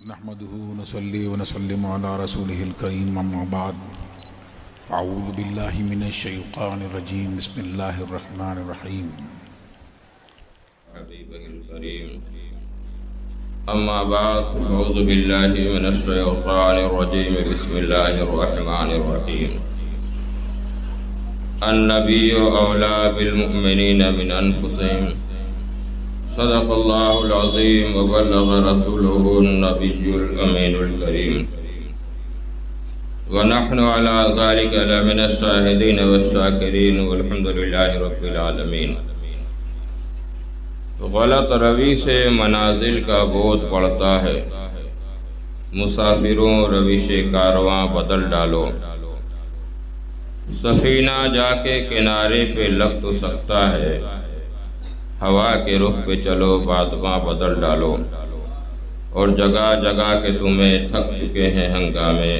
نحمده ونصلي ونسلم على رسوله الكريم أما بعد فأعوذ بالله من الشيطان الرجيم بسم الله الرحمن الرحيم حبيبه الكريم أما بعد أعوذ بالله من الشيطان الرجيم بسم الله الرحمن الرحيم النبي أولى بالمؤمنين من أنفسهم صدق الله العظيم وبلغ رسوله النبي الأمين الكريم ونحن على ذلك لمن الشاهدين والشاكرين والحمد لله رب العالمين. غلط روی سے منازل کا بوجھ پڑتا ہے، مسافروں روش کارواں بدل ڈالو. سفینہ جا کے کنارے پہ لگ تو سکتا ہے، ہوا کے رخ پہ چلو بادواں بدل ڈالو. اور جگہ جگہ کے تمہیں تھک چکے ہیں ہنگامے،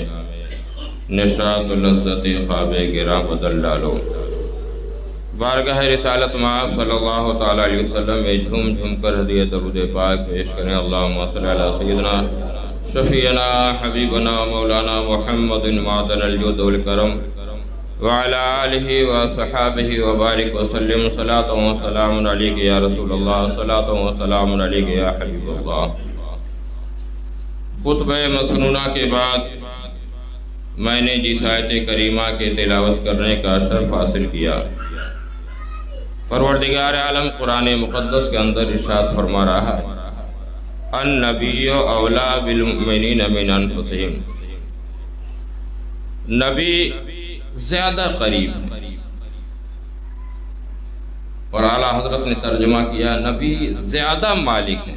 نشاط و لذت خواب گراں بدل ڈالو. بارگاہ رسالت مآب صلی اللہ تعالیٰ علیہ وسلم میں جھوم جھوم کر ہدیہ درود پاک پیش کریں. اللہم صلی علی سیدنا شفیعنا حبیبنا مولانا محمد معدن الجود والکرم وعلى آلہ وصحابہ وبارک وسلم. صلاۃ و سلام علیک یا رسول اللہ، صلاۃ و سلام علیک یا حبیب اللہ. خطبہ مسنونہ کے بعد میں نے جس آیت کریمہ کے تلاوت کرنے کا شرف حاصل کیا، پروردگار عالم قرآن مقدس کے اندر ارشاد فرما رہا ہے النبی اولا بالمؤمنین من انفسہم. نبی زیادہ قریب ہے، اور اعلیٰ حضرت نے ترجمہ کیا نبی زیادہ مالک ہے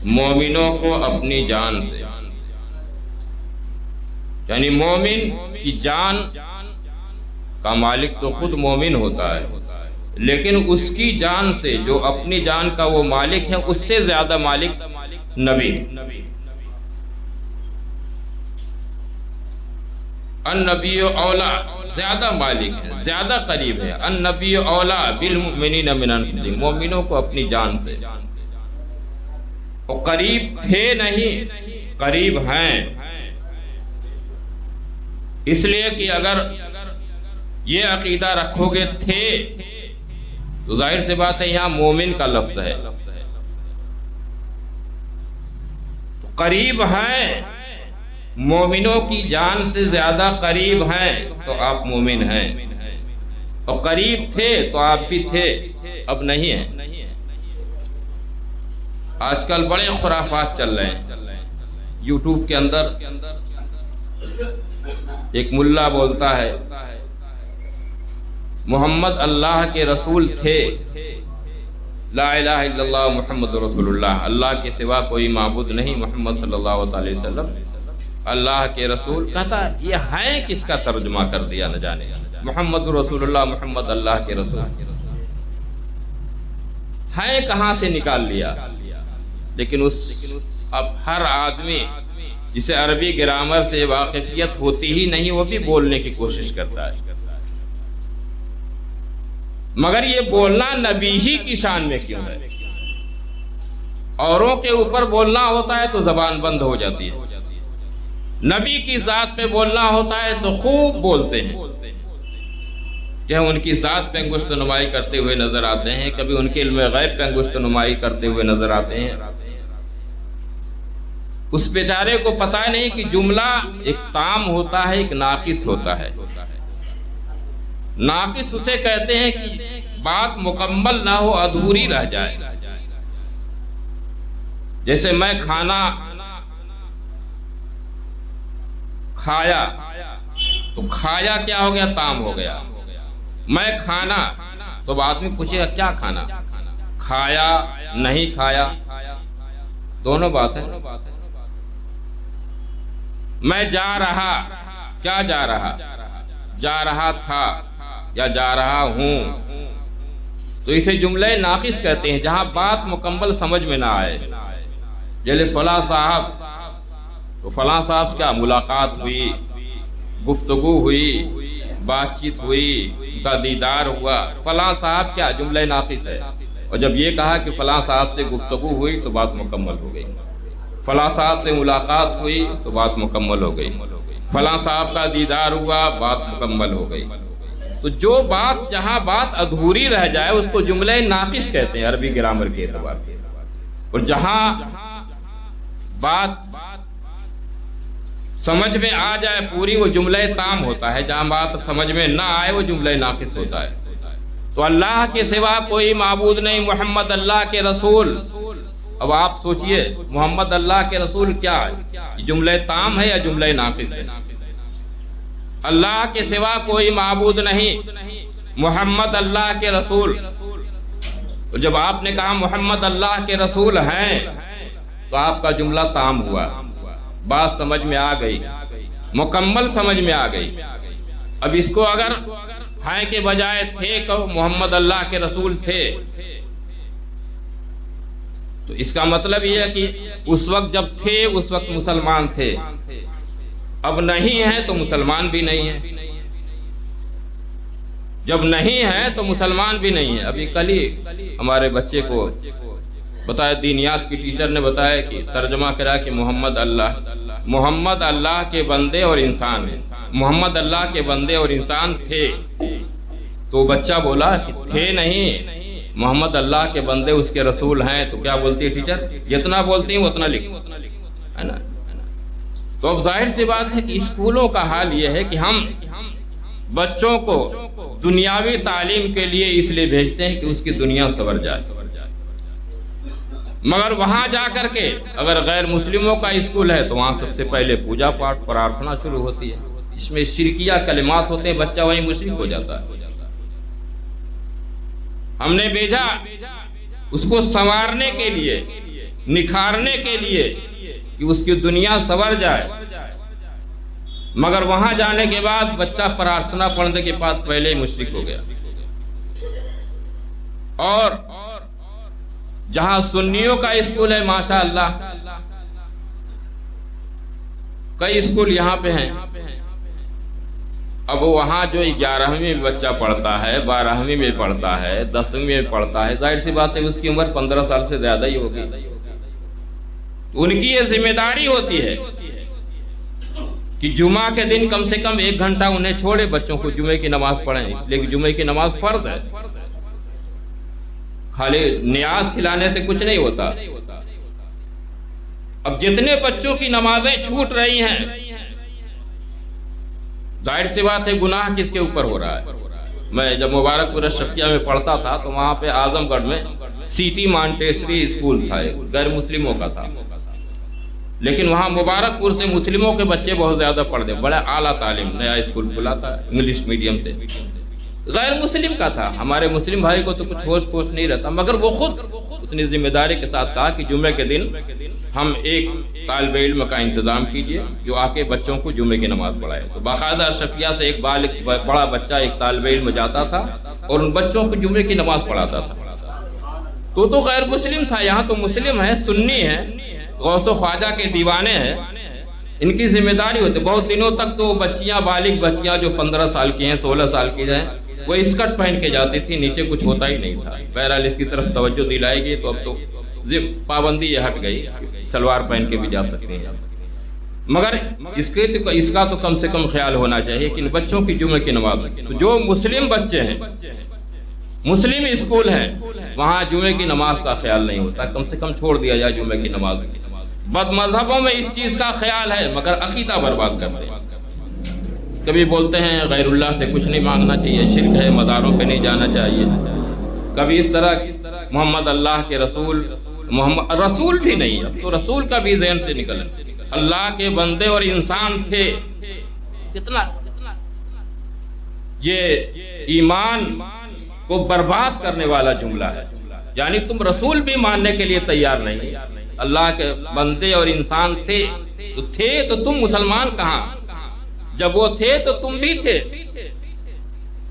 مومنوں کو اپنی جان سے. یعنی مومن کی جان کا مالک تو خود مومن ہوتا ہے، لیکن اس کی جان سے جو اپنی جان کا وہ مالک ہے اس سے زیادہ مالک نبی. النبی اولا زیادہ مالک ہے، زیادہ قریب ہے. النبی اولا بالمؤمنین من انفسہم، مومنوں کو اپنی جان سے. وہ قریب تھے نہیں، قریب ہیں. اس لیے کہ اگر یہ عقیدہ رکھو گے تھے تو ظاہر سی بات ہے یہاں مومن کا لفظ ہے. تو قریب ہیں، مومنوں کی جان سے زیادہ قریب ہیں تو آپ مومن ہیں. اور قریب تھے تو آپ بھی تھے، اب نہیں ہیں. آج کل بڑے خرافات چل رہے ہیں یوٹیوب کے اندر. ایک ملا بولتا ہے محمد اللہ کے رسول تھے، لا الہ الا اللہ محمد رسول اللہ، اللہ کے سوا کوئی معبود نہیں، محمد صلی اللہ علیہ وسلم اللہ کے رسول. کہتا یہ ہیں کس کا ترجمہ کر دیا نہ جانے، محمد رسول اللہ، محمد اللہ کے رسول ہیں کہاں سے نکال لیا. لیکن اب ہر آدمی جسے عربی گرامر سے واقفیت ہوتی ہی نہیں وہ بھی بولنے کی کوشش کرتا ہے، مگر یہ بولنا نبی ہی کی شان میں کیوں ہے؟ اوروں کے اوپر بولنا ہوتا ہے تو زبان بند ہو جاتی ہے، نبی کی ذات پہ بولنا ہوتا ہے تو خوب بولتے ہیں. کہ ان کی ذات پہ انگشت نمائی کرتے ہوئے نظر آتے ہیں، کبھی ان کے علم غیب پہ انگشت نمائی کرتے ہوئے نظر آتے ہیں. اس بیچارے کو پتہ نہیں کہ جملہ ایک تام ہوتا ہے، ایک ناقص ہوتا ہے. ناقص اسے کہتے ہیں کہ بات مکمل نہ ہو، ادھوری رہ جائے. جیسے میں کھانا کھایا تو کھایا کیا ہو گیا؟ تام ہو گیا. میں کھانا تو آدمی پوچھے گا کیا کھانا، کھایا نہیں کھایا، دونوں بات ہے. میں جا رہا، کیا جا رہا؟ جا رہا تھا یا جا رہا ہوں. تو اسے جملہ ناقص کہتے ہیں جہاں بات مکمل سمجھ میں نہ آئے. جیسے فلاں صاحب، تو فلاں صاحب سے کیا ملاقات ہوئی، گفتگو ہوئی، بات چیت ہوئی، ان کا دیدار ہوا. فلاں صاحب کیا جملہ ناقص ہے. اور جب یہ کہا کہ فلاں صاحب سے گفتگو ہوئی تو بات مکمل ہو گئی. فلاں صاحب سے ملاقات ہوئی تو بات مکمل ہو گئی، فلاں صاحب کا دیدار ہوا بات مکمل ہو گئی۔ تو جو بات جہاں بات ادھوری رہ جائے اس کو جملہ ناقص کہتے ہیں عربی گرامر کے اعتبار سے، اور جہاں بات سمجھ میں آ جائے پوری وہ جملہ تام ہوتا ہے، جہاں بات سمجھ میں نہ آئے وہ جملہ ناقص ہوتا ہے۔ تو اللہ کے سوا کوئی معبود نہیں، محمد اللہ کے رسول۔ اب آپ سوچئے محمد اللہ کے رسول کیا ہے، یہ جملہ تام ہے یا جملہ ناقص ہے؟ اللہ کے سوا کوئی معبود نہیں، محمد اللہ کے رسول۔ جب آپ نے کہا محمد اللہ کے رسول ہیں تو آپ کا جملہ تام ہوا، بات سمجھ میں آ گئی، مکمل سمجھ میں آ گئی۔ اب اس کو اگر ہیں کے بجائے تھے کہ محمد اللہ کے رسول تھے، تو اس کا مطلب یہ ہے کہ اس وقت جب تھے اس وقت مسلمان تھے، اب نہیں ہیں تو مسلمان بھی نہیں ہیں۔ جب نہیں ہیں تو مسلمان بھی نہیں ہیں۔ ابھی کل ہی ہمارے بچے کو بتایا، دینیات کی ٹیچر نے بتایا کہ ترجمہ کرا کہ محمد اللہ کے بندے اور انسان ہیں، محمد اللہ کے بندے اور انسان تھے۔ تو بچہ بولا کہ تھے نہیں، محمد اللہ کے بندے اس کے رسول ہیں۔ تو کیا بولتی ہے ٹیچر؟ جتنا بولتی ہیں اتنا لکھو، ہے نا۔ تو اب ظاہر سی بات ہے کہ اسکولوں کا حال یہ ہے کہ ہم بچوں کو دنیاوی تعلیم کے لیے اس لیے بھیجتے ہیں کہ اس کی دنیا سنور جائے، مگر وہاں جا کر کے اگر غیر مسلموں کا اسکول ہے تو وہاں سب سے پہلے پوجا پاٹ پرارتھنا شروع ہوتی ہے، اس میں شرکیہ کلمات ہوتے ہیں، بچہ وہیں مشرک ہو جاتا ہے۔ ہم نے بھیجا اس کو سنوارنے کے لیے، نکھارنے کے لیے کہ اس کی دنیا سنور جائے، مگر وہاں جانے کے بعد بچہ پرارتھنا پڑھنے کے بعد پہلے ہی مشرک ہو گیا۔ اور جہاں سنیوں کا اسکول ہے ماشاءاللہ، کئی اسکول یہاں پہ ہیں، اب وہاں جو 11ویں میں بچہ پڑھتا ہے، 12ویں میں پڑھتا ہے، 10ویں میں پڑھتا ہے، ظاہر سی بات ہے اس کی عمر 15 سال سے زیادہ ہی ہوگی۔ ان کی یہ ذمہ داری ہوتی ہے کہ جمعہ کے دن کم سے کم 1 گھنٹہ انہیں چھوڑے، بچوں کو جمعے کی نماز پڑھیں، اس لیے کہ جمعے کی نماز فرض ہے، خالی نیاز کھلانے سے کچھ نہیں ہوتا۔ اب جتنے بچوں کی نمازیں چھوٹ رہی ہیں، ظاہر سی بات ہے گناہ کس کے اوپر ہو رہا ہے۔ میں جب مبارک پور اشرفیہ میں پڑھتا تھا تو وہاں پہ اعظم گڑھ میں سٹی مانٹیسری اسکول تھا، غیر مسلموں کا تھا، لیکن وہاں مبارک پور سے مسلموں کے بچے بہت زیادہ پڑھتے، بڑا اعلیٰ تعلیم، نیا اسکول کھلا تھا انگلش میڈیم سے، غیر مسلم کا تھا۔ ہمارے مسلم بھائی کو تو کچھ ہوش پوش نہیں رہتا، مگر وہ خود اتنی ذمہ داری کے ساتھ کہا کہ جمعے کے دن ہم ایک طالب علم کا انتظام کیجئے جو آ کے بچوں کو جمعے کی نماز پڑھائے۔ تو باقاعدہ اشرفیہ سے ایک بڑا بچہ ایک طالب علم جاتا تھا اور ان بچوں کو جمعے کی نماز پڑھاتا تھا۔ تو غیر مسلم تھا، یہاں تو مسلم ہے، سنی ہے، غوث و خواجہ کے دیوانے ہیں، ان کی ذمہ داری ہوتی ہے۔ بہت دنوں تک تو بچیاں، بالغ بچیاں جو 15 سال کی ہیں، 16 سال کی ہیں، وہ اسکرٹ پہن کے جاتی تھی، نیچے کچھ ہوتا ہی نہیں تھا۔ بہرحال اس کی طرف توجہ دلائی گئی تو اب تو پابندی یہ ہٹ گئی، سلوار پہن کے بھی جا سکتے ہیں، مگر اس کا تو کم سے کم خیال ہونا چاہیے کہ ان بچوں کی جمعے کی نماز، جو مسلم بچے ہیں، مسلم اسکول ہیں، وہاں جمعے کی نماز کا خیال نہیں ہوتا، کم سے کم چھوڑ دیا جائے جمعے کی نماز۔ بد مذہبوں میں اس چیز کا خیال ہے مگر عقیدہ برباد کرتے ہیں۔ کبھی بولتے ہیں غیر اللہ سے کچھ نہیں مانگنا چاہیے، شرک ہے، مزاروں پہ نہیں جانا چاہیے، کبھی اس طرح محمد اللہ کے رسول، محمد رسول بھی نہیں، اب تو رسول کا بھی ذہن سے نکل، اللہ کے بندے اور انسان تھے۔ کتنا یہ ایمان کو برباد کرنے والا جملہ ہے، یعنی تم رسول بھی ماننے کے لیے تیار نہیں، اللہ کے بندے اور انسان تھے تو تم مسلمان کہاں؟ جب وہ تھے تو تم بھی تھے،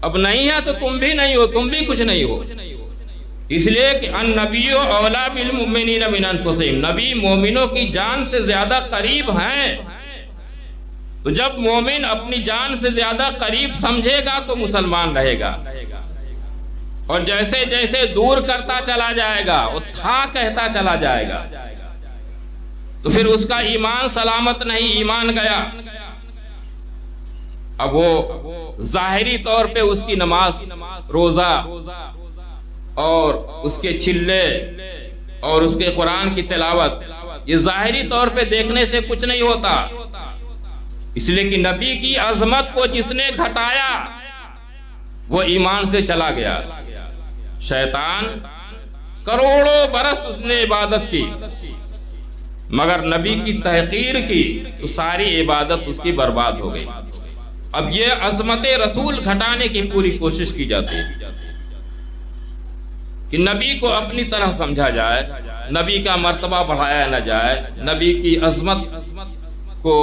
اب نہیں ہے تو تم بھی نہیں ہو، تم بھی کچھ نہیں ہو۔ اس لیے کہ النبی اولیٰ بالمؤمنین من انفسہم، نبی مومنوں کی جان سے زیادہ قریب ہیں، تو جب مومن اپنی جان سے زیادہ قریب سمجھے گا تو مسلمان رہے گا، اور جیسے جیسے دور کرتا چلا جائے گا وہ تھا کہتا چلا جائے گا۔ تو پھر اس کا ایمان سلامت نہیں، ایمان گیا۔ اب وہ ظاہری طور پہ اس کی نماز، روزہ اور اس کے چلے اور اس کے قرآن کی تلاوت، یہ ظاہری طور پہ دیکھنے سے کچھ نہیں ہوتا، اس لیے کہ نبی کی عظمت کو جس نے گھٹایا وہ ایمان سے چلا گیا۔ شیطان کروڑوں برس اس نے عبادت کی مگر نبی کی تحقیر کی تو ساری عبادت اس کی برباد ہو گئی۔ اب یہ عظمت رسول گھٹانے کی پوری کوشش کی جاتی ہے کہ نبی کو اپنی طرح سمجھا جائے، نبی کا مرتبہ بڑھایا نہ جائے، نبی کی عظمت کو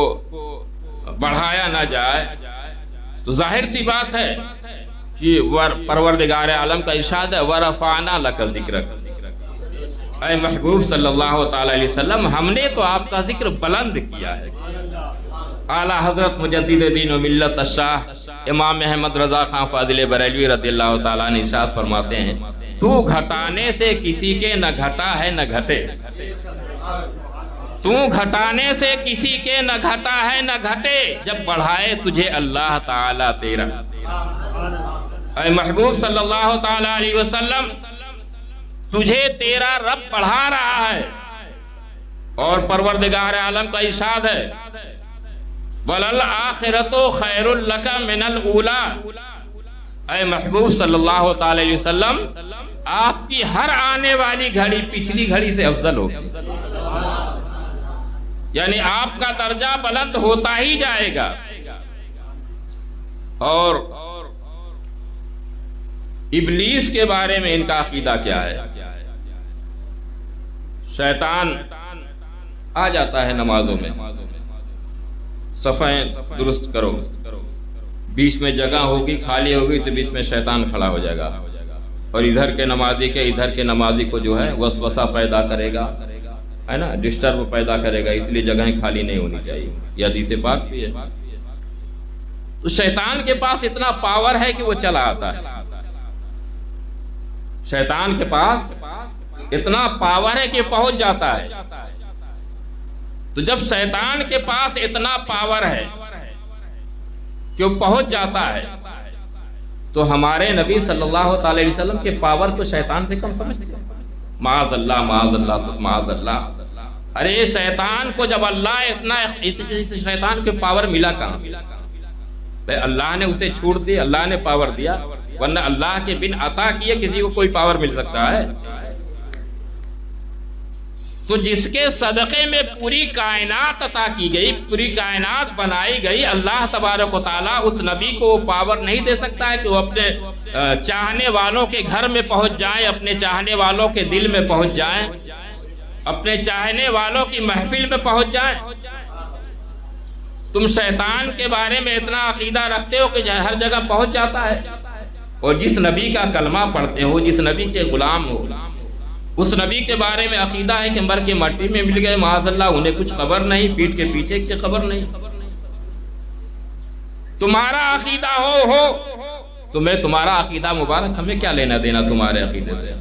بڑھایا نہ جائے۔ تو ظاہر سی بات ہے کہ پروردگار عالم کا ارشاد ہے وَرَفَعْنَا لَكَ ذِكْرَكَ، اے محبوب صلی اللہ تعالی علیہ وسلم ہم نے تو آپ کا ذکر بلند کیا ہے۔ اعلیٰ حضرت مجدد دین و ملت الشاہ امام احمد رضا خان فاضل بریلوی رضی اللہ تعالیٰ عنہ ارشاد فرماتے ہیں تو گھٹانے سے کسی کے نہ گھٹا ہے نہ گھٹے، تو گھٹانے سے کسی کے نہ گھٹا ہے نہ گھٹے، جب بڑھائے تجھے اللہ تعالیٰ تیرا۔ اے محبوب صلی اللہ تعالیٰ علیہ وسلم تجھے تیرا رب بڑھا رہا ہے، اور پروردگار عالم کا ارشاد ہے وَلَلْآخِرَةُ خَيْرٌ لَكَ مِنَ الْأُولَى۔ اے محبوب صلی اللہ تعالی علیہ وسلم آپ کی ہر آنے والی گھڑی پچھلی گھڑی سے افضل ہوگی، یعنی آپ کا درجہ بلند ہوتا ہی جائے گا۔ اور ابلیس کے بارے میں ان کا عقیدہ کیا ہے؟ شیطان آ جاتا ہے نمازوں میں، صفیں درست کرو، بیچ میں جگہ ہوگی خالی ہوگی تو بیچ میں شیطان کھڑا ہو جائے گا اور ادھر کے نمازی کو جو ہے وسوسہ پیدا کرے گا، ہے نا، ڈسٹرب پیدا کرے گا، اس لیے جگہیں خالی نہیں ہونی چاہیے، یہ حدیث پاک بھی ہے۔ تو شیطان کے پاس اتنا پاور ہے کہ وہ چلا آتا ہے، شیطان کے پاس اتنا پاور ہے کہ پہنچ جاتا ہے۔ تو جب شیطان کے پاس اتنا پاور ہے کہ وہ پہنچ جاتا ہے تو ہمارے نبی صلی اللہ تعالی علیہ وسلم کے پاور کو شیطان سے کم سمجھتے ہیں؟ معاذ اللہ معاذ اللہ معاذ اللہ۔ ارے شیطان کو جب اللہ اتنا شیطان کے پاور ملا کہاں سے؟ اللہ نے اسے چھوڑ دیا، اللہ نے پاور دیا، ورنہ اللہ کے بن عطا کیے کسی کو کوئی پاور مل سکتا ہے؟ تو جس کے صدقے میں پوری کائنات عطا کی گئی، پوری کائنات بنائی گئی، اللہ تبارک و تعالیٰ اس نبی کو وہ پاور نہیں دے سکتا ہے کہ وہ اپنے چاہنے والوں کے گھر میں پہنچ جائیں، اپنے چاہنے والوں کے دل میں پہنچ جائیں، اپنے چاہنے والوں کی محفل میں پہنچ جائیں؟ تم شیطان کے بارے میں اتنا عقیدہ رکھتے ہو کہ ہر جگہ پہنچ جاتا ہے، اور جس نبی کا کلمہ پڑھتے ہو، جس نبی کے غلام ہو، اس نبی کے بارے میں عقیدہ ہے کہ مر کے مٹی میں مل گئے، معاذ اللہ، انہیں کچھ خبر نہیں، پیٹھ کے پیچھے کی خبر نہیں۔ تمہارا عقیدہ ہو تو میں تمہارا عقیدہ مبارک، ہمیں کیا لینا دینا تمہارے عقیدے سے؟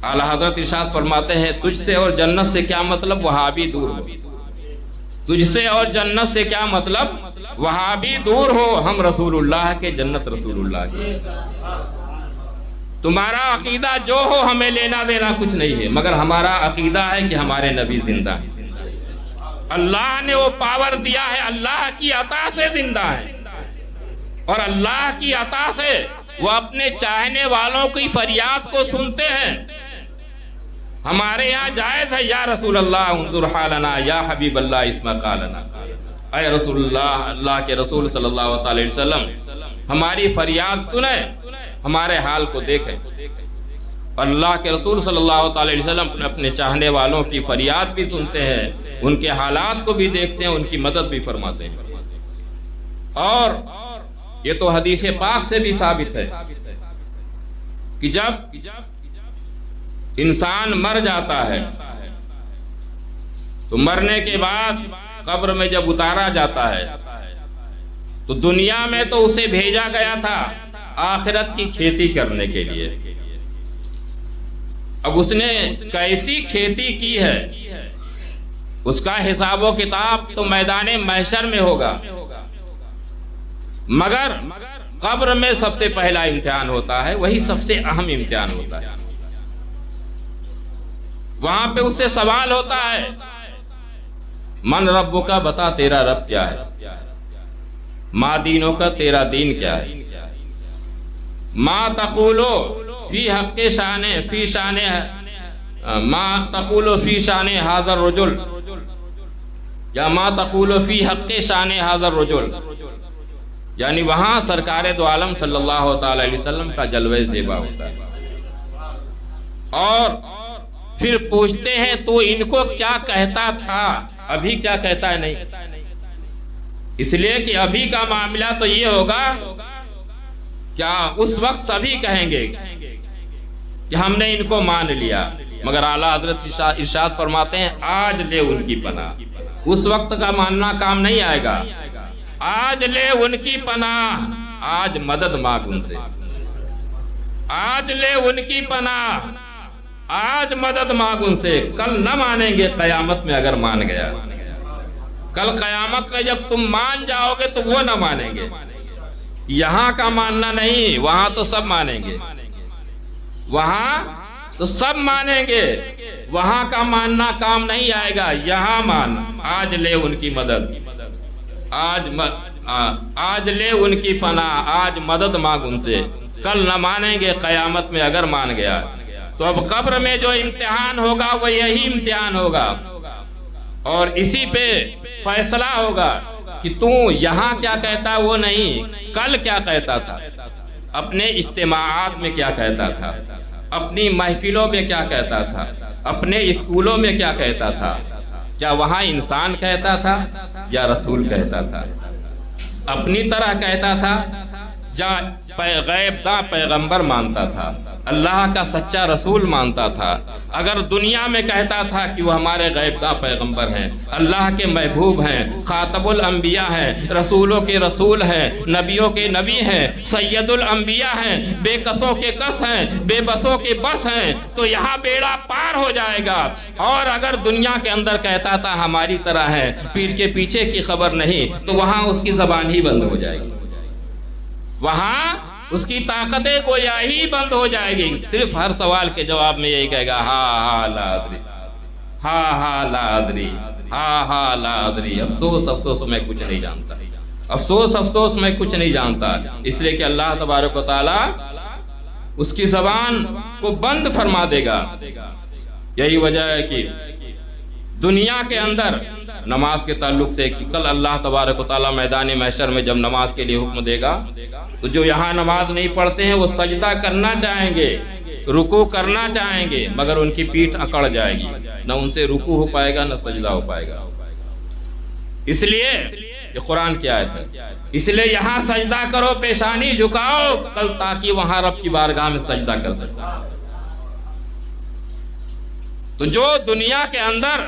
اعلیٰ حضرت ارشاد فرماتے ہیں تجھ سے اور جنت سے کیا مطلب، وہابی دور ہو۔ تجھ سے اور جنت سے کیا مطلب، وہابی دور ہو، ہم رسول اللہ کے، جنت رسول اللہ کی۔ تمہارا عقیدہ جو ہو ہمیں لینا دینا کچھ نہیں ہے، مگر ہمارا عقیدہ ہے کہ ہمارے نبی زندہ ہیں، اللہ نے وہ پاور دیا ہے، اللہ کی عطا سے زندہ ہے، اور اللہ کی عطا سے وہ اپنے چاہنے والوں کی فریاد کو سنتے ہیں۔ ہمارے یہاں جائز ہے یا رسول اللہ انظر حالنا، یا حبیب اللہ اسمع قالنا، اے رسول اللہ، اللہ کے رسول صلی اللہ علیہ وسلم ہماری فریاد سنیں، ہمارے حال کو دیکھیں۔ اللہ کے رسول صلی اللہ علیہ وسلم اپنے چاہنے والوں کی فریاد بھی سنتے ہیں، ان کے حالات کو بھی دیکھتے ہیں، ان کی مدد بھی فرماتے ہیں۔ اور یہ تو حدیث پاک سے بھی ثابت ہے کہ جب انسان مر جاتا ہے تو مرنے کے بعد قبر میں جب اتارا جاتا ہے تو دنیا میں تو اسے بھیجا گیا تھا آخرت کی کھیتی کرنے کے لیے۔ اب اس نے کیسی کھیتی کی ہے اس کا حساب و کتاب تو میدان محشر میں ہوگا، مگر قبر میں سب سے پہلا امتحان ہوتا ہے، وہی سب سے اہم امتحان ہوتا ہے۔ وہاں پہ اس سے سوال ہوتا ہے، من ربوں کا، بتا تیرا رب کیا ہے، ما دینوں کا، تیرا دین کیا ہے، ما تقولو فی حق شان فی شان ما تقولو فی شان ھذا الرجل، یا ما تقولو فی حق شان ھذا الرجل، یعنی وہاں سرکار دو عالم صلی اللہ تعالی علیہ وسلم کا جلوہ زیبا ہوتا ہے، اور پھر پوچھتے ہیں تو ان کو کیا کہتا تھا، ابھی کیا کہتا ہے؟ نہیں، اس لیے کہ ابھی کا معاملہ تو یہ ہوگا، کیا اس وقت سبھی کہیں گے کہ ہم نے ان کو مان لیا، مگر اعلیٰ حضرت ارشاد فرماتے ہیں آج لے ان کی پناہ، اس وقت کا ماننا کام نہیں آئے گا، آج لے ان کی پناہ، آج مدد مانگ ان سے، آج لے ان کی پناہ، آج مدد مانگ ان سے، کل نہ مانیں گے قیامت میں اگر مان گیا، کل قیامت میں جب تم مان جاؤ گے تو وہ نہ مانیں گے، یہاں کا ماننا نہیں، وہاں تو سب مانیں گے، وہاں تو سب مانیں گے، وہاں کا ماننا کام نہیں آئے گا، یہاں مان، آج لے ان کی مدد، آج لے ان کی پناہ، آج مدد مانگ ان سے، کل نہ مانیں گے قیامت میں اگر مان گیا۔ تو اب قبر میں جو امتحان ہوگا وہ یہی امتحان ہوگا، اور اسی پہ فیصلہ ہوگا کہ تو یہاں کیا کہتا وہ نہیں، کل کیا کہتا تھا، اپنے اجتماعات میں کیا کہتا تھا، اپنی محفلوں میں کیا کہتا تھا، اپنے اسکولوں میں کیا کہتا تھا، کیا وہاں انسان کہتا تھا یا رسول کہتا تھا، اپنی طرح کہتا تھا یا غیب داں پیغمبر مانتا تھا، اللہ کا سچا رسول مانتا تھا؟ اگر دنیا میں کہتا تھا کہ وہ ہمارے غیب داں پیغمبر ہیں، اللہ کے محبوب ہیں، خاتم الانبیاء ہیں، رسولوں کے رسول ہیں، نبیوں کے نبی ہیں، سید الانبیاء ہیں، بے کسوں کے کس ہیں، بے بسوں کے بس ہیں، تو یہاں بیڑا پار ہو جائے گا۔ اور اگر دنیا کے اندر کہتا تھا ہماری طرح ہے، پیٹھ کے پیچھے کی خبر نہیں، تو وہاں اس کی زبان ہی بند ہو جائے گی، وہاں اس کی طاقت گویا ہی بند ہو جائے گی، صرف ہر سوال کے جواب میں یہی کہے گا ہاں لا ادری، ہاں لا ادری، ہاں لا ادری، افسوس میں کچھ نہیں جانتا، افسوس میں کچھ نہیں جانتا، اس لیے کہ اللہ تبارک و تعالی اس کی زبان کو بند فرما دے گا۔ یہی وجہ ہے کہ دنیا کے اندر نماز کے تعلق سے کہ کل اللہ تبارک و تعالی میدان محشر میں جب نماز کے لیے حکم دے گا تو جو یہاں نماز نہیں پڑھتے ہیں وہ سجدہ کرنا چاہیں گے، رکوع کرنا چاہیں گے، مگر ان کی پیٹھ اکڑ جائے گی، نہ ان سے رکوع ہو پائے گا نہ سجدہ ہو پائے گا۔ اس لیے یہ قرآن کی آیت ہے، اس لیے یہاں سجدہ کرو، پیشانی جھکاؤ کل، تاکہ وہاں رب کی بارگاہ میں سجدہ کر سکتا۔ تو جو دنیا کے اندر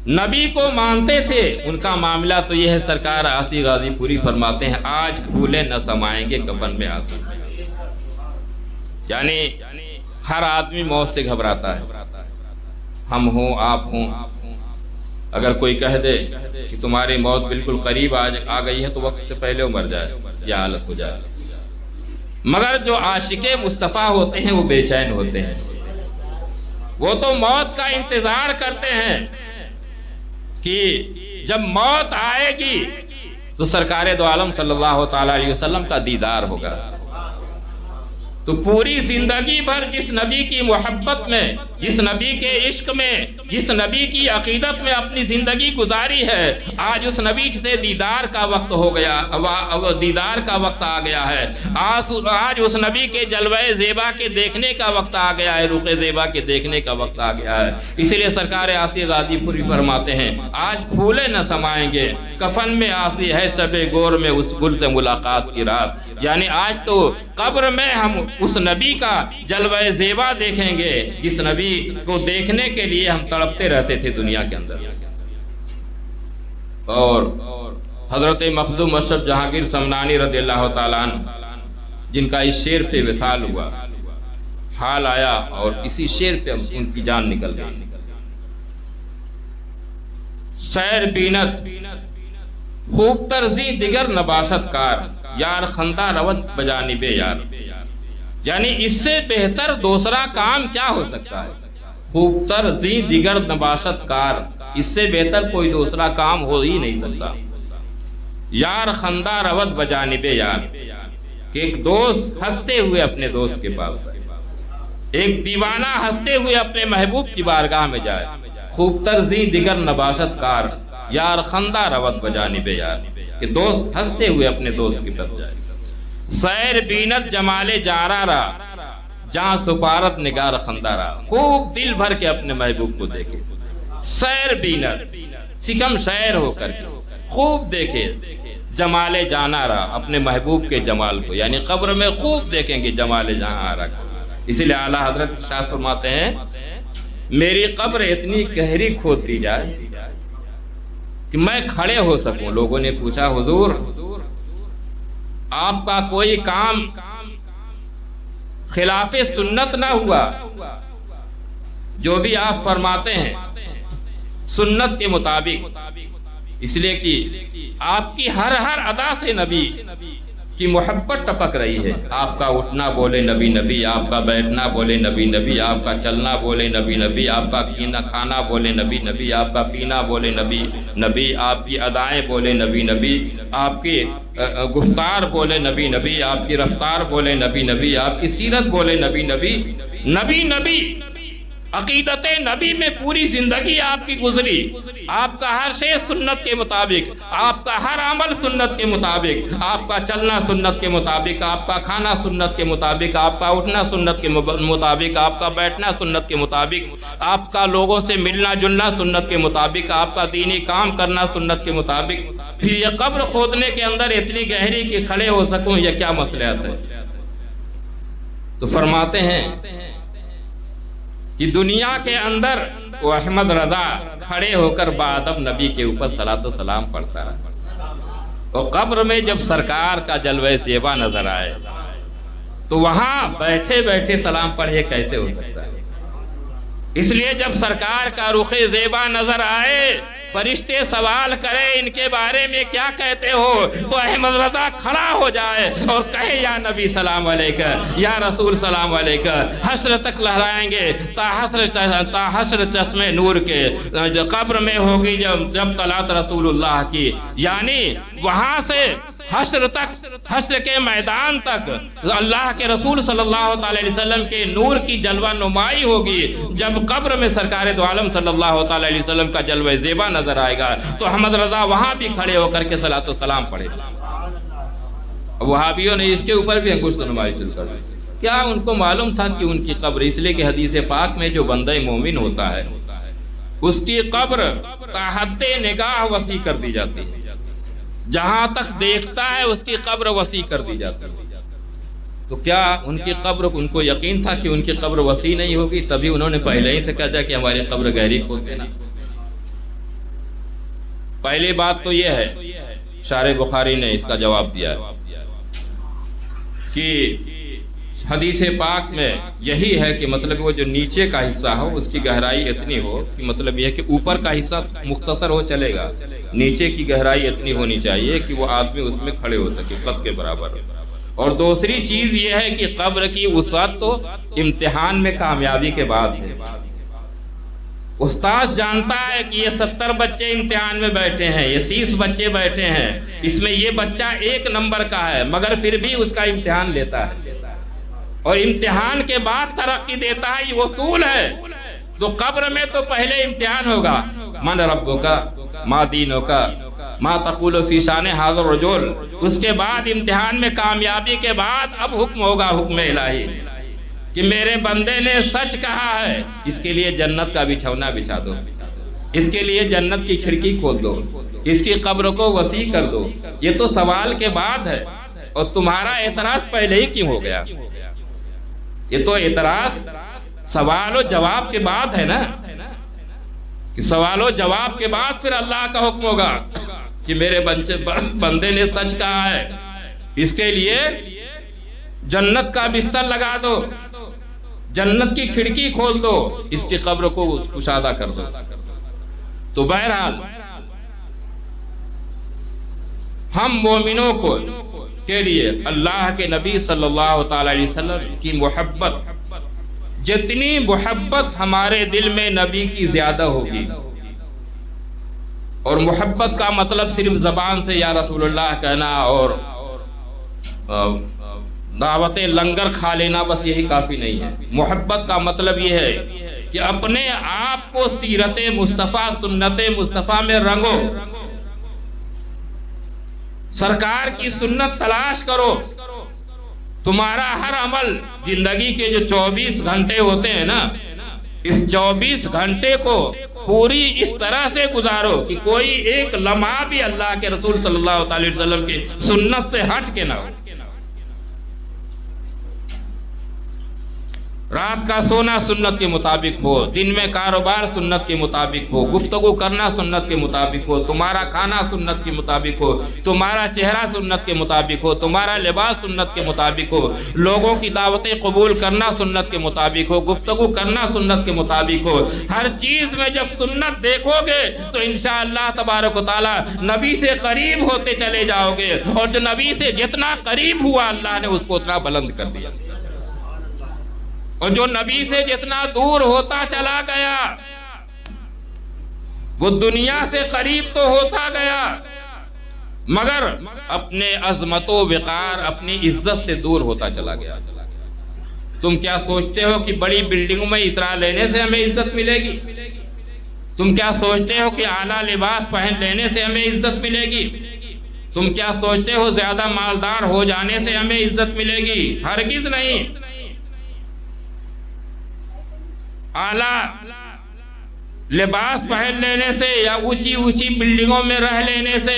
نبی کو مانتے تھے ان کا معاملہ تو یہ ہے، سرکار عاصی غازی پوری فرماتے ہیں آج پھولے نہ سمائیں گے کفن میں آنسو، یعنی ہر آدمی موت سے گھبراتا ہے، ہم ہوں آپ ہوں، اگر کوئی کہہ دے کہ تمہاری موت بالکل قریب آ گئی ہے تو وقت سے پہلے وہ مر جائے، یہ حالت ہو جائے، مگر جو عاشق مصطفیٰ ہوتے ہیں وہ بے چین ہوتے ہیں، وہ تو موت کا انتظار کرتے ہیں کہ جب موت آئے گی تو سرکار دو عالم صلی اللہ تعالی علیہ وسلم کا دیدار ہوگا۔ تو پوری زندگی بھر جس نبی کی محبت میں، جس نبی کے عشق میں، جس نبی کی عقیدت میں اپنی زندگی گزاری ہے، آج اس نبی سے دیدار کا وقت ہو گیا، دیدار کا وقت آ گیا ہے، آج اس نبی کے جلوہ زیبا کے دیکھنے کا وقت آ گیا ہے، رخ زیبا کے دیکھنے کا وقت آ گیا ہے۔ اسی لیے سرکار عاصی غازی پوری فرماتے ہیں آج پھولے نہ سمائیں گے کفن میں عاصی ہے شب گور میں اس گل سے ملاقات کی رات، یعنی آج تو قبر میں ہم اس نبی کا جلوہ زیبا دیکھیں گے جس نبی کو دیکھنے کے لیے ہم تڑپتے رہتے تھے دنیا کے اندر۔ اور حضرت مخدوم اشرف جہانگیر سمنانی رضی اللہ تعالیٰ عنہ جن کا اس شعر پہ وصال ہوا، حال آیا اور اسی شعر پہ ان کی جان نکل گئی۔ سیر بینت خوب ترزی دیگر نباشت کار، یار خندہ روت بجانب یار. یعنی اس سے بہتر دوسرا کام کیا ہو سکتا ہے؟ خوب ترزی دیگر نباشت کار، اس سے بہتر کوئی دوسرا کام ہو ہی نہیں سکتا. یار خندہ روت بجانب یار، کہ ایک دوست ہنستے ہوئے اپنے دوست کے پاس آئے، ایک دیوانہ ہنستے ہوئے اپنے محبوب کی بارگاہ میں جائے. خوب ترزی دیگر نباشت کار، یار خندہ روت بجانب یار، کہ دوست ہنستے ہوئے اپنے دوست کے پاس جائے. سیر بینت جمال جارا را، جہاں سپارت نگار خندہ را. خوب دل بھر کے اپنے محبوب کو دیکھے. سیر بینت سکم سیر ہو کر کے خوب دیکھے جمال جانا را، اپنے محبوب کے جمال کو، یعنی قبر میں خوب دیکھیں گے جمال جہاں را. اسی لیے اعلیٰ حضرت ارشاد فرماتے ہیں میری قبر اتنی گہری کھود دی جائے کہ میں کھڑے ہو سکوں. لوگوں نے پوچھا حضور آپ کا کوئی کام خلاف سنت نہ ہوا؟ جو بھی آپ فرماتے ہیں سنت کے مطابق، اس لیے کہ آپ کی ہر ادا سے نبی کی محبت ٹپک رہی ہے. آپ کا اٹھنا بولے نبی نبی، آپ کا بیٹھنا بولے نبی نبی، آپ کا چلنا بولے نبی نبی، آپ کا کھانا بولے نبی نبی، آپ کا پینا بولے نبی نبی، آپ کی ادائیں بولے نبی نبی، آپ کی گفتار بولے نبی نبی، آپ کی رفتار بولے نبی نبی، آپ کی سیرت بولے نبی نبی. نبی نبی عقیدت نبی میں پوری زندگی آپ کی گزری. آپ کا ہر شے سنت کے مطابق، آپ کا ہر عمل سنت کے مطابق، آپ کا چلنا سنت کے مطابق، آپ کا کھانا سنت کے مطابق، آپ کا اٹھنا سنت کے مطابق، آپ کا بیٹھنا سنت کے مطابق، آپ کا لوگوں سے ملنا جلنا سنت کے مطابق، آپ کا دینی کام کرنا سنت کے مطابق. پھر یہ قبر کھودنے کے اندر اتنی گہری کہ کھڑے ہو سکوں، یہ کیا مصلحت ہے؟ تو فرماتے ہیں کہ دنیا کے اندر وہ احمد رضا کھڑے ہو کر بادب نبی کے اوپر صلاۃ و سلام پڑھتا رہا. اور قبر میں جب سرکار کا جلوہ زیبا نظر آئے تو وہاں بیٹھے بیٹھے سلام پڑھے کیسے ہو سکتا ہے؟ اس لیے جب سرکار کا رخ زیبا نظر آئے فرشتے سوال کرے ان کے بارے میں کیا کہتے ہو، تو احمد رضا کھڑا ہو جائے اور کہے یا نبی سلام علیکہ، یا رسول سلام علیکہ. حشر تک لہرائیں گے تا حشر چشمے نور کے جو قبر میں ہوگی جب طلعت رسول اللہ کی. یعنی وہاں سے حشر تک، حشر کے میدان تک اللہ کے رسول صلی اللہ علیہ وسلم کے نور کی جلوہ نمائی ہوگی. جب قبر میں سرکار دو عالم صلی اللہ علیہ وسلم کا جلوہ زیبا نظر آئے گا تو احمد رضا وہاں بھی کھڑے ہو کر کے صلاۃ و سلام پڑھے. وہابیوں نے اس کے اوپر بھی انگشت نمائی شروع کر دی. کیا ان کو معلوم تھا کہ ان کی قبر، اس لیے کہ حدیث پاک میں جو بندہ مومن ہوتا ہے اس کی قبر تا حد نگاہ وسیع کر دی جاتی ہے. جہاں تک دیکھتا ہے اس کی قبر وسیع کر دی جاتی ہے. تو کیا ان کی قبر، ان کو یقین تھا کہ ان کی قبر وسیع نہیں ہوگی؟ تبھی انہوں نے پہلے ہی سے کہا تھا کہ ہماری قبر گہری کھود دینا. پہلی بات تو یہ ہے، شارح بخاری نے اس کا جواب دیا ہے کہ حدیث پاک میں یہی ہے کہ مطلب وہ جو نیچے کا حصہ ہو اس کی گہرائی اتنی ہو کہ مطلب یہ کہ اوپر کا حصہ مختصر ہو چلے گا، نیچے کی گہرائی اتنی ہونی چاہیے کہ وہ آدمی اس میں کھڑے ہو سکے قد کے برابر. اور دوسری چیز یہ ہے کہ قبر کی وسعت تو امتحان میں کامیابی کے بعد ہے. استاد جانتا ہے کہ یہ 70 بچے امتحان میں بیٹھے ہیں، یہ 30 بچے بیٹھے ہیں، اس میں یہ بچہ 1 نمبر کا ہے، مگر پھر بھی اس کا امتحان لیتا ہے اور امتحان کے بعد ترقی دیتا ہے. یہ اصول ہے. تو قبر میں تو پہلے امتحان ہوگا، من ربک ما دینک ما تقول فی شان ھذا الرجل. اس کے بعد امتحان میں کامیابی کے بعد اب حکم ہوگا، حکم الہی کہ میرے بندے نے سچ کہا ہے، اس کے لیے جنت کا بچھونا بچھا دو، اس کے لیے جنت کی کھڑکی کھول دو، اس کی قبر کو وسیع کر دو. یہ تو سوال کے بعد ہے. اور تمہارا اعتراض پہلے ہی کیوں ہو گیا؟ یہ تو اعتراض سوال و جواب کے بعد ہے نا، کہ سوال و جواب کے بعد پھر اللہ کا حکم ہوگا کہ میرے بندے نے سچ کہا ہے، اس کے لیے جنت کا بستر لگا دو، جنت کی کھڑکی کھول دو، اس کی قبر کو کشادہ کر دو. تو بہرحال ہم مومنوں کو کے لیے اللہ کے نبی صلی اللہ تعالی علیہ وسلم کی محبت، جتنی محبت ہمارے دل میں نبی کی زیادہ ہوگی، اور محبت کا مطلب صرف زبان سے یا رسول اللہ کہنا اور دعوت لنگر کھا لینا بس یہی کافی نہیں ہے۔ محبت کا مطلب یہ ہے کہ اپنے آپ کو سیرت مصطفیٰ، سنت مصطفیٰ میں رنگو، سرکار کی سنت تلاش کرو۔ تمہارا ہر عمل، زندگی کے جو 24 گھنٹے ہوتے ہیں نا، اس 24 گھنٹے کو پوری اس طرح سے گزارو کہ کوئی ایک لمحہ بھی اللہ کے رسول صلی اللہ علیہ وسلم کی سنت سے ہٹ کے نہ ہو۔ رات کا سونا سنت کے مطابق ہو، دن میں کاروبار سنت کے مطابق ہو، گفتگو کرنا سنت کے مطابق ہو، تمہارا کھانا سنت کے مطابق ہو، تمہارا چہرہ سنت کے مطابق ہو، تمہارا لباس سنت کے مطابق ہو، لوگوں کی دعوتیں قبول کرنا سنت کے مطابق ہو، گفتگو کرنا سنت کے مطابق ہو۔ ہر چیز میں جب سنت دیکھو گے تو انشاءاللہ تبارک و تعالی نبی سے قریب ہوتے چلے جاؤ گے، اور جو نبی سے جتنا قریب ہوا اللہ نے اس کو اتنا بلند کر دیا، اور جو نبی سے جتنا دور ہوتا چلا گیا وہ دنیا سے قریب تو ہوتا گیا مگر اپنے عظمت و وقار، اپنی عزت سے دور ہوتا چلا گیا۔ تم کیا سوچتے ہو کہ بڑی بلڈنگوں میں اترا لینے سے ہمیں عزت ملے گی؟ تم کیا سوچتے ہو کہ اعلیٰ لباس پہن لینے سے ہمیں عزت ملے گی؟ تم کیا سوچتے ہو زیادہ مالدار ہو جانے سے ہمیں عزت ملے گی؟ ہرگز نہیں۔ اعلیٰ لباس پہن لینے سے یا اونچی اونچی بلڈنگوں میں رہ لینے سے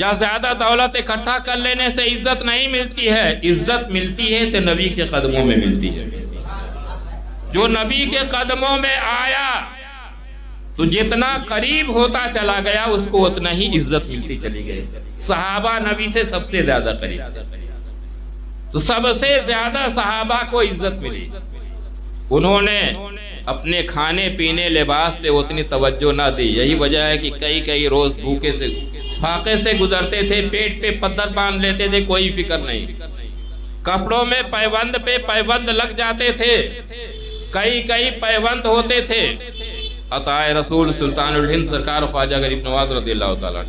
یا زیادہ دولت اکٹھا کر لینے سے عزت نہیں ملتی ہے۔ عزت ملتی ہے تو نبی کے قدموں میں ملتی ہے۔ جو نبی کے قدموں میں آیا تو جتنا قریب ہوتا چلا گیا اس کو اتنا ہی عزت ملتی چلی گئی۔ صحابہ نبی سے سب سے زیادہ قریب تھے تو سب سے زیادہ صحابہ کو عزت ملی۔ انہوں نے اپنے کھانے پینے لباس پہ اتنی توجہ نہ دی، یہی وجہ ہے کہ کئی روز بھوکے سے فاقے سے گزرتے تھے، پیٹ پہ پتھر باندھ لیتے تھے، کوئی فکر نہیں۔ کپڑوں میں پیوند پہ پیوند لگ جاتے تھے، کئی پیوند ہوتے تھے۔ عطا رسول سلطان الہند سرکار خواجہ غریب نواز رضی اللہ تعالیٰ،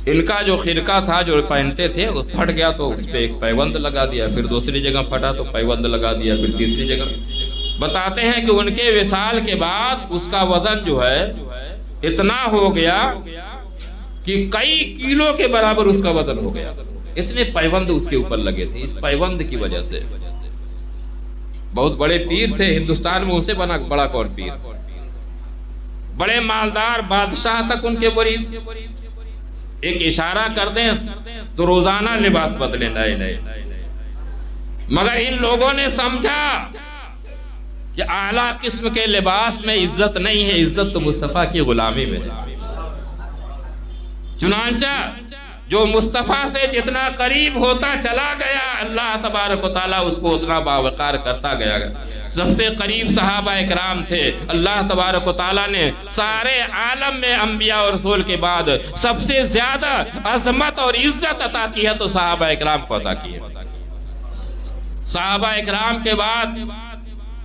ان کا جو خرقہ تھا جو پہنتے تھے وہ پھٹ گیا تو اس پہ ایک پیوند لگا دیا، پھر دوسری جگہ پھٹا تو پیوند لگا دیا، پھر تیسری جگہ۔ بتاتے ہیں کہ ان کے وصال کے بعد اس کا وزن جو ہے اتنا ہو گیا کہ کئی کلو کے برابر اس کا وزن ہو گیا، اتنے پیوند اس کے اوپر لگے تھے۔ اس پیوند کی وجہ سے بہت بڑے پیر تھے ہندوستان میں، اسے بنا بڑا کون پیر، بڑے مالدار بادشاہ تک ان کے مرید، ایک اشارہ کر دیں تو روزانہ لباس بدلے نئے۔ مگر ان لوگوں نے سمجھا کہ اعلیٰ قسم کے لباس میں عزت نہیں ہے، عزت تو مصطفیٰ کی غلامی میں ہے۔ چنانچہ جو مصطفیٰ سے جتنا قریب ہوتا چلا گیا اللہ تبارک و تعالیٰ اس کو اتنا باوقار کرتا گیا۔ سب سے قریب صحابہ اکرام تھے۔ اللہ تبارک و تعالیٰ نے سارے عالم میں انبیاء اور رسول کے بعد سب سے زیادہ عظمت اور عزت عطا کی ہے تو صحابہ اکرام کو عطا کی ہے۔ صحابہ اکرام کے بعد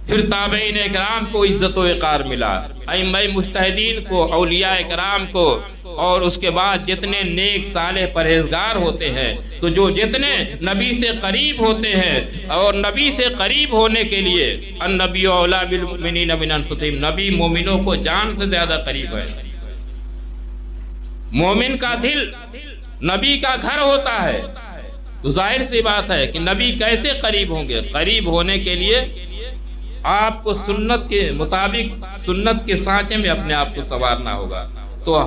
پھر تابعین اکرام کو عزت و وقار ملا، ائمہ مجتہدین کو، اولیاء اکرام کو، اور اس کے بعد جتنے نیک صالح پرہیزگار ہوتے ہیں تو جو جتنے نبی سے قریب ہوتے ہیں، اور نبی سے قریب ہونے کے لیے النبی اولیٰ بالمؤمنین من انفسہم، نبی مومنوں کو جان سے زیادہ قریب ہے۔ مومن کا دل نبی کا گھر ہوتا ہے تو ظاہر سی بات ہے کہ نبی کیسے قریب ہوں گے؟ قریب ہونے کے لیے آپ کو سنت کے مطابق سنت کے سانچے میں اپنے آپ کو سنوارنا ہوگا۔ تو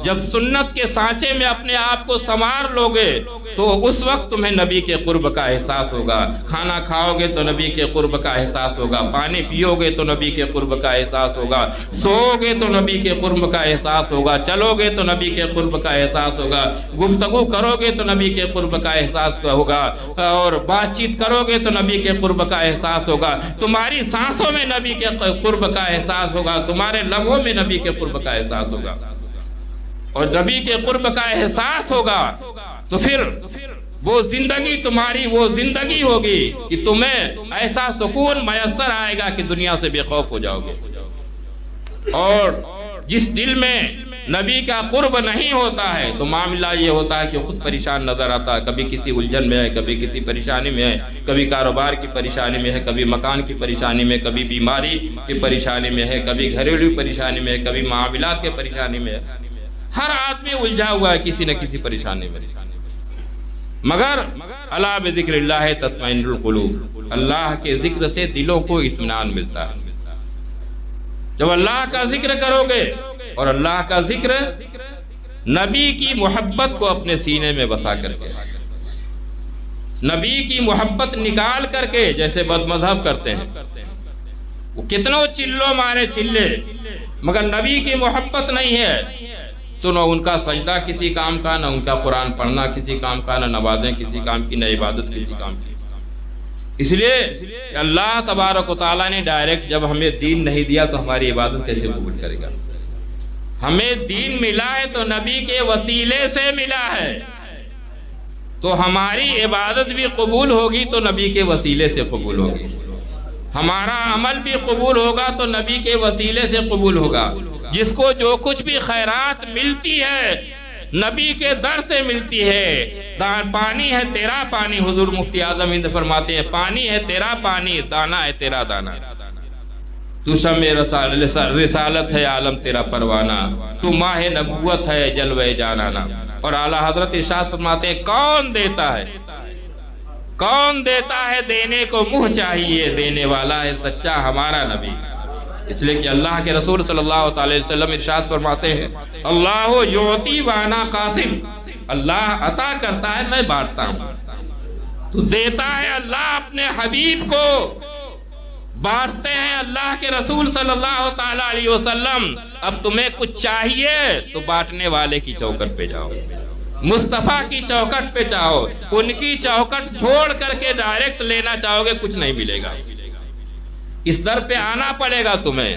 جب سنت کے سانچے میں اپنے آپ کو سنوار لوگے تو اس وقت تمہیں نبی کے قرب کا احساس ہوگا۔ کھانا کھاؤ گے تو نبی کے قرب کا احساس ہوگا، پانی پیو گے تو نبی کے قرب کا احساس ہوگا، سو گے تو نبی کے قرب کا احساس ہوگا، چلو گے تو نبی کے قرب کا احساس ہوگا، گفتگو کرو گے تو نبی کے قرب کا احساس ہوگا، اور بات چیت کرو گے تو نبی کے قرب کا احساس ہوگا، تمہاری سانسوں میں نبی کے قرب کا احساس ہوگا، تمہارے لمحوں میں نبی کے قرب کا احساس ہوگا۔ اور نبی کے قرب کا احساس ہوگا تو پھر وہ زندگی تمہاری وہ زندگی ہوگی کہ تمہیں ایسا سکون میسر آئے گا کہ دنیا سے بے خوف ہو جاؤ گے۔ اور جس دل میں نبی کا قرب نہیں ہوتا ہے تو معاملہ یہ ہوتا ہے کہ خود پریشان نظر آتا ہے، کبھی کسی الجھن میں ہے، کبھی کسی پریشانی میں ہے، کبھی کاروبار کی پریشانی میں ہے، کبھی مکان کی پریشانی میں، کبھی بیماری کی پریشانی میں ہے، کبھی گھریلو پریشانی میں ہے، کبھی معاملات کی پریشانی میں ہے۔ ہر آدمی الجھا ہوا ہے کسی نہ کسی پریشانی میں، مگر الا بذکر اللہ تطمئن القلوب، اللہ کے ذکر سے دلوں کو اطمینان ملتا ہے۔ جب اللہ کا ذکر کرو گے، اور اللہ کا ذکر نبی کی محبت کو اپنے سینے میں بسا کر کے، نبی کی محبت نکال کر کے، جیسے بد مذہب کرتے ہیں، وہ کتنوں چلو مارے چلے مگر نبی کی محبت نہیں ہے تو نہ ان کا سجدہ کسی کام کا، نہ ان کا قرآن پڑھنا کسی کام کا، نہ نمازیں کسی کام کی، نہ عبادت کسی کام کی۔ اس لیے کہ اللہ تبارک و تعالیٰ نے ڈائریکٹ جب ہمیں دین نہیں دیا تو ہماری عبادت کیسے قبول کرے گا؟ ہمیں دین ملا ہے تو نبی کے وسیلے سے ملا ہے، تو ہماری عبادت بھی قبول ہوگی تو نبی کے وسیلے سے قبول ہوگی، ہمارا عمل بھی قبول ہوگا تو نبی کے وسیلے سے قبول ہوگا۔ جس کو جو کچھ بھی خیرات ملتی ہے نبی کے در سے ملتی ہے۔ پانی ہے تیرا پانی، حضور مفتی اعظم ہند فرماتے ہیں، پانی ہے تیرا پانی، دانا ہے تیرا دانا، تو شمع رسالت ہے عالم تیرا پروانہ، تو ماہ نبوت ہے جلوہ جانانا۔ اور اعلیٰ حضرت ارشاد فرماتے ہیں، کون دیتا ہے، کون دیتا ہے دینے کو منہ چاہیے، دینے والا ہے سچا ہمارا نبی۔ اس لیے کہ اللہ کے رسول صلی اللہ علیہ وسلم ارشاد فرماتے ہیں، اللہ یعطی وانا قاسم، اللہ عطا کرتا ہے میں بانٹتا ہوں۔ تو دیتا ہے اللہ اپنے حبیب کو، بانٹتے ہیں اللہ کے رسول صلی اللہ علیہ وسلم۔ اب تمہیں کچھ چاہیے تو بانٹنے والے کی چوکٹ پہ جاؤ، مصطفیٰ کی چوکٹ پہ جاؤ، ان کی چوکٹ چھوڑ کر کے ڈائریکٹ لینا چاہو گے کچھ نہیں ملے گا، اس در پہ آنا پڑے گا تمہیں۔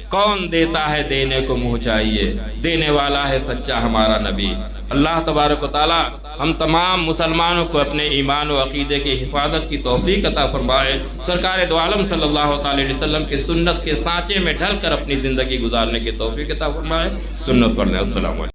کون دیتا ہے دینے کو منہ چاہیے، دینے والا ہے سچا ہمارا نبی۔ اللہ تبارک و تعالی ہم تمام مسلمانوں کو اپنے ایمان و عقیدے کی حفاظت کی توفیق عطا فرمائے، سرکار دو عالم صلی اللہ علیہ وسلم کی سنت کے سانچے میں ڈھل کر اپنی زندگی گزارنے کی توفیق عطا فرمائے۔ سنت پڑھنے۔ السلام علیکم۔